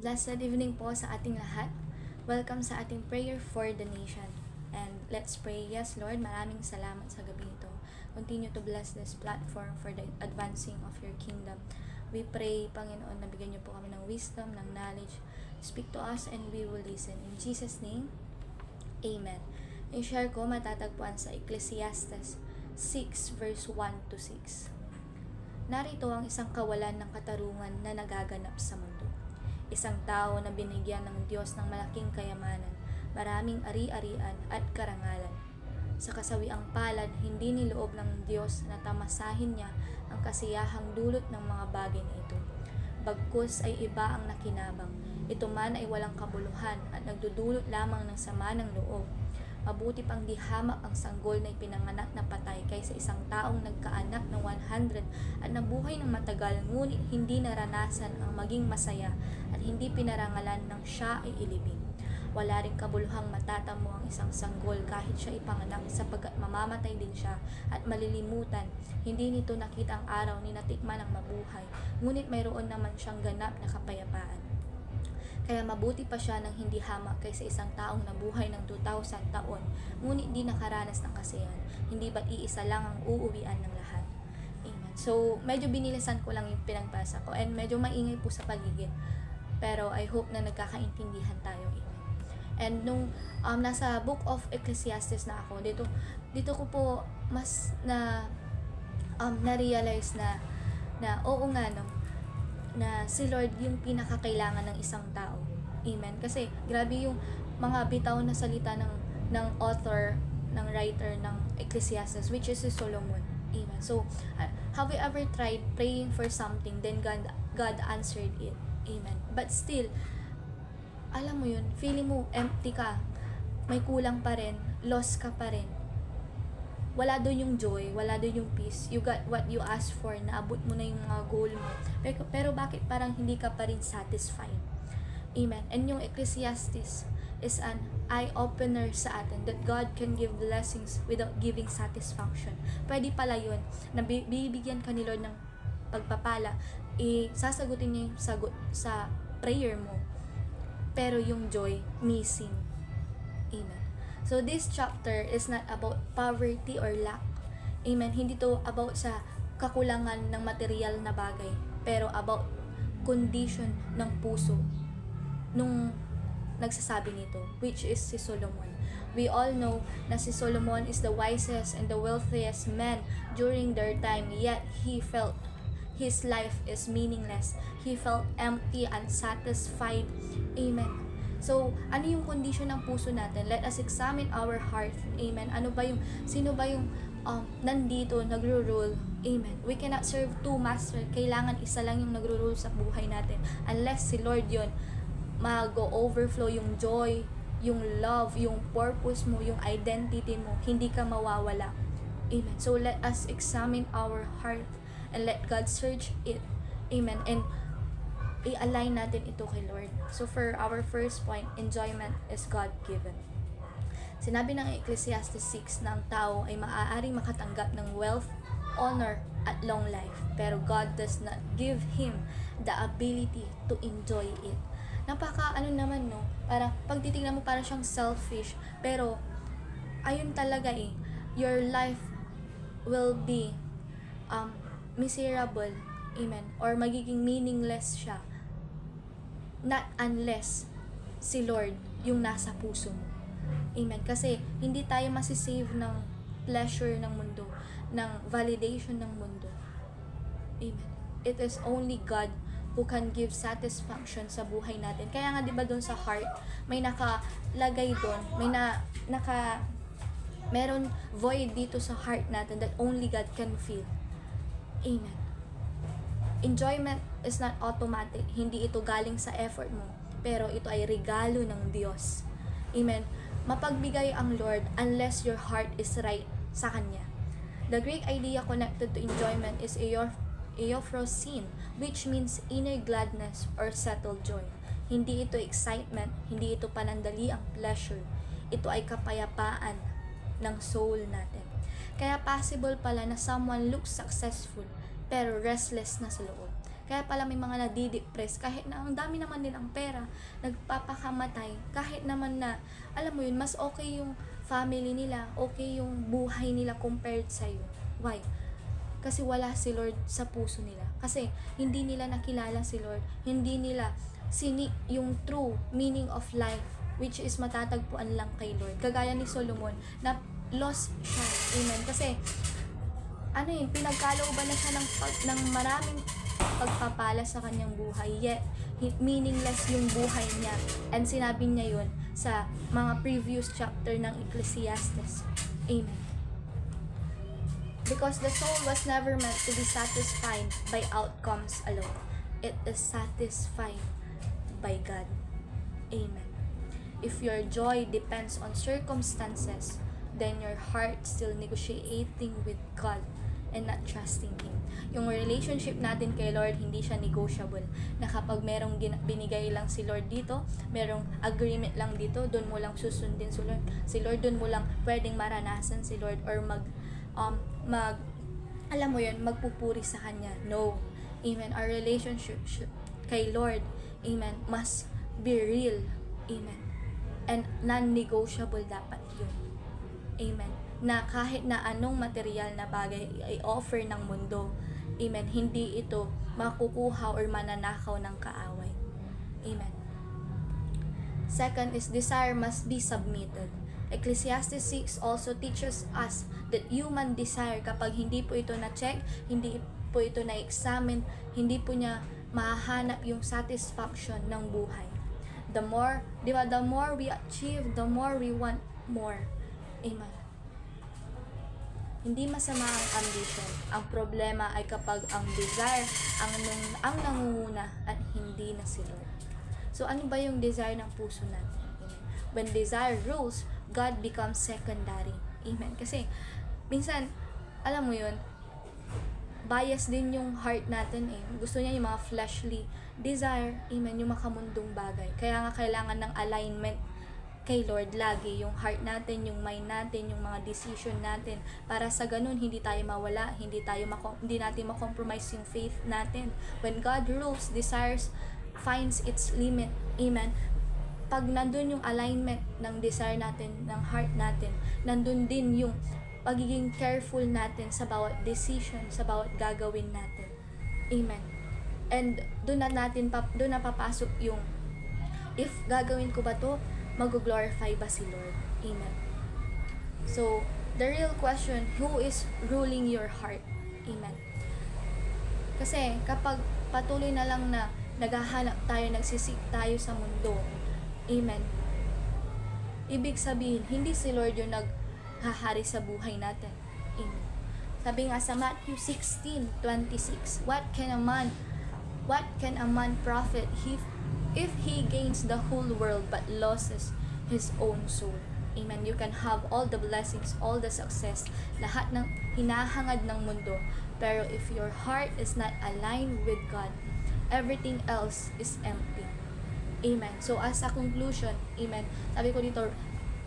Blessed evening po sa ating lahat. Welcome sa ating prayer for the nation. And let's pray. Yes, Lord, maraming salamat sa gabi ito. Continue to bless this platform for the advancing of your kingdom. We pray, Panginoon, na bigyan niyo po kami ng wisdom, ng knowledge. Speak to us and we will listen. In Jesus' name, Amen. Yung share ko matatagpuan sa Ecclesiastes 6 verse 1 to 6. Narito ang isang kawalan ng katarungan na nagaganap sa mundo. Isang tao na binigyan ng Diyos ng malaking kayamanan, maraming ari-arian at karangalan. Sa kasawiang palad, hindi niloob ng Diyos na tamasahin niya ang kasiyahang dulot ng mga bagay na ito. Bagkus ay iba ang nakinabang. Ito man ay walang kabuluhan at nagdudulot lamang ng sama ng loob. Mabuti pang di hamak ang sanggol na ipinanganak na patay kaysa isang taong nagkaanak ng 100 at nabuhay ng matagal ngunit hindi naranasan ang maging masaya at hindi pinarangalan ng siya ay ilibing. Wala ring kabuluhang matatamo ang isang sanggol kahit siya ipanganak sapagkat mamamatay din siya at malilimutan. Hindi nito nakita ang araw ni natikman ang mabuhay, ngunit mayroon naman siyang ganap na kapayapaan. Kaya mabuti pa siya ng hindi hamak kaysa isang taong nabuhay ng 2,000 taon, ngunit di nakaranas ng kasiyahan. Hindi ba't iisa lang ang uuwian ng lahat? Amen. So, medyo binilisan ko lang yung pinagbasa ko and medyo maingay po sa paligid. Pero I hope na nagkakaintindihan tayo. Amen. And nung nasa Book of Ecclesiastes na ako, dito ko po mas na-realize na oo nga no, na si Lord yung pinakakailangan ng isang tao. Amen. Kasi grabe yung mga bitaw na salita ng author, ng writer ng Ecclesiastes, which is si Solomon. Amen. So, have you ever tried praying for something, then God answered it? Amen. But still, alam mo yun, feeling mo empty ka, may kulang pa rin, lost ka pa rin. Wala doon yung joy, wala doon yung peace. You got what you asked for, naabot mo na yung mga goal mo. Pero bakit parang hindi ka pa rin satisfied? Amen. And yung Ecclesiastes is an eye-opener sa atin that God can give blessings without giving satisfaction. Pwede pala yun, na bibigyan ka ni Lord ng pagpapala, sasagutin niya yung sagot sa prayer mo. Pero yung joy, missing. Amen. So this chapter is not about poverty or lack. Amen. Hindi to about sa kakulangan ng material na bagay, pero about condition ng puso nung nagsasabi nito, which is si Solomon. We all know na si Solomon is the wisest and the wealthiest man during their time, yet he felt his life is meaningless. He felt empty, unsatisfied. Amen. So, ano yung condition ng puso natin? Let us examine our heart. Amen. Sino ba yung nandito, nagro-rule? Amen. We cannot serve two masters. Kailangan isa lang yung nagro-rule sa buhay natin. Unless si Lord yon, mag-overflow yung joy, yung love, yung purpose mo, yung identity mo. Hindi ka mawawala. Amen. So, let us examine our heart and let God search it. Amen. And i-align natin ito kay Lord. So for our first point, enjoyment is God-given. Sinabi ng Ecclesiastes 6 na ang tao ay maaaring makatanggap ng wealth, honor, at long life. Pero God does not give him the ability to enjoy it. Naman no? Parang pag titignan mo parang siyang selfish. Pero ayun talaga your life will be miserable. Amen. Or magiging meaningless siya. Not unless si Lord yung nasa puso mo. Amen. Kasi hindi tayo masisave ng pleasure ng mundo, ng validation ng mundo. Amen. It is only God who can give satisfaction sa buhay natin. Kaya nga 'di ba doon sa heart, may nakalagay doon, meron void dito sa heart natin that only God can fill. Amen. Enjoyment is not automatic. Hindi ito galing sa effort mo. Pero ito ay regalo ng Diyos. Amen. Mapagbigay ang Lord unless your heart is right sa Kanya. The Greek idea connected to enjoyment is euphrosin, which means inner gladness or settled joy. Hindi ito excitement, hindi ito panandaliang pleasure. Ito ay kapayapaan ng soul natin. Kaya possible pala na someone looks successful pero restless na sa loob. Kaya pala may mga nadidepress kahit na ang dami naman nilang pera, nagpapakamatay kahit naman na, alam mo yun, mas okay yung family nila, okay yung buhay nila compared sa'yo. Why? Kasi wala si Lord sa puso nila. Kasi hindi nila nakilala si Lord. Hindi nila yung true meaning of life, which is matatagpuan lang kay Lord. Kagaya ni Solomon, na lost siya. Amen. Kasi, pinagkalooban na siya ng maraming pagpapala sa kanyang buhay, yet meaningless yung buhay niya. And sinabi niya yun sa mga previous chapter ng Ecclesiastes. Amen. Because the soul was never meant to be satisfied by outcomes alone. It is satisfied by God. Amen. If your joy depends on circumstances, then your heart still negotiating with God and not trusting Him. Yung relationship natin kay Lord, hindi siya negotiable. Na kapag merong binigay lang si Lord dito, merong agreement lang dito, doon mo lang susundin si Lord, doon mo lang pwedeng maranasan si Lord, or alam mo yun, magpupuri sa Kanya. No. Amen. Our relationship kay Lord, amen, must be real. Amen. And non-negotiable dapat yun. Amen. Na kahit na anong material na bagay ay offer ng mundo, amen, hindi ito makukuha or mananakaw ng kaaway. Amen. Second is desire must be submitted. Ecclesiastes 6 also teaches us that human desire, kapag hindi po ito na-check, hindi po ito na-examine, hindi po niya mahahanap yung satisfaction ng buhay. The more we achieve, the more we want more. Amen. Hindi masama ang ambition. Ang problema ay kapag ang desire ang nangunguna at hindi na si Lord. So, ano ba yung desire ng puso natin? Amen. When desire rules, God becomes secondary. Amen. Kasi, minsan, alam mo yun, bias din yung heart natin eh. Gusto niya yung mga fleshly desire, amen, yung makamundong bagay. Kaya nga kailangan ng alignment kay Lord lagi, yung heart natin, yung mind natin, yung mga decision natin, para sa ganun hindi tayo mawala, hindi natin ma-compromise yung faith natin. When God rules, desires finds its limit. Amen. Pag nandun yung alignment ng desire natin, ng heart natin, nandun din yung pagiging careful natin sa bawat decision, sa bawat gagawin natin. Amen. And doon na papasok yung, if gagawin ko ba to, mag-glorify ba si Lord? Amen. So, the real question, who is ruling your heart? Amen. Kasi kapag patuloy na lang na naghahanap tayo, nagsisik tayo sa mundo, amen, ibig sabihin, hindi si Lord yung naghahari sa buhay natin. Amen. Sabi nga sa Matthew 16:26, What can a man profit if he gains the whole world but loses his own soul? Amen. You can have all the blessings, all the success, lahat ng hinahangad ng mundo, pero if your heart is not aligned with God, everything else is empty. Amen. So as a conclusion, amen, sabi ko dito,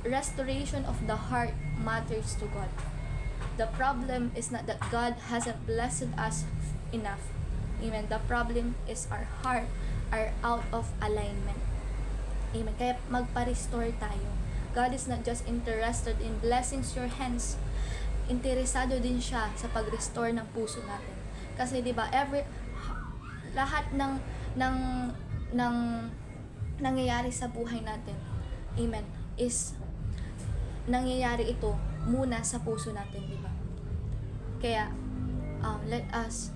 restoration of the heart matters to God. The problem is not that God hasn't blessed us enough. Amen. The problem is our heart are out of alignment. Amen. Kaya magpa-restore tayo. God is not just interested in blessings your hands. Interesado din siya sa pag-restore ng puso natin. Kasi 'di ba, lahat ng nangyayari sa buhay natin, amen, is nangyayari ito muna sa puso natin, 'di ba? Kaya let us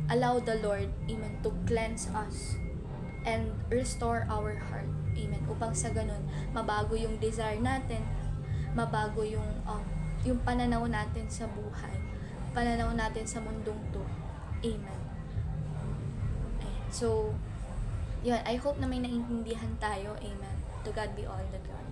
allow the Lord, amen, to cleanse us and restore our heart, amen, upang sa ganun mabago yung desire natin, mabago yung pananaw natin sa buhay, pananaw natin sa mundong to. Amen. So, yun, I hope na may naintindihan tayo. Amen. To God be all the glory.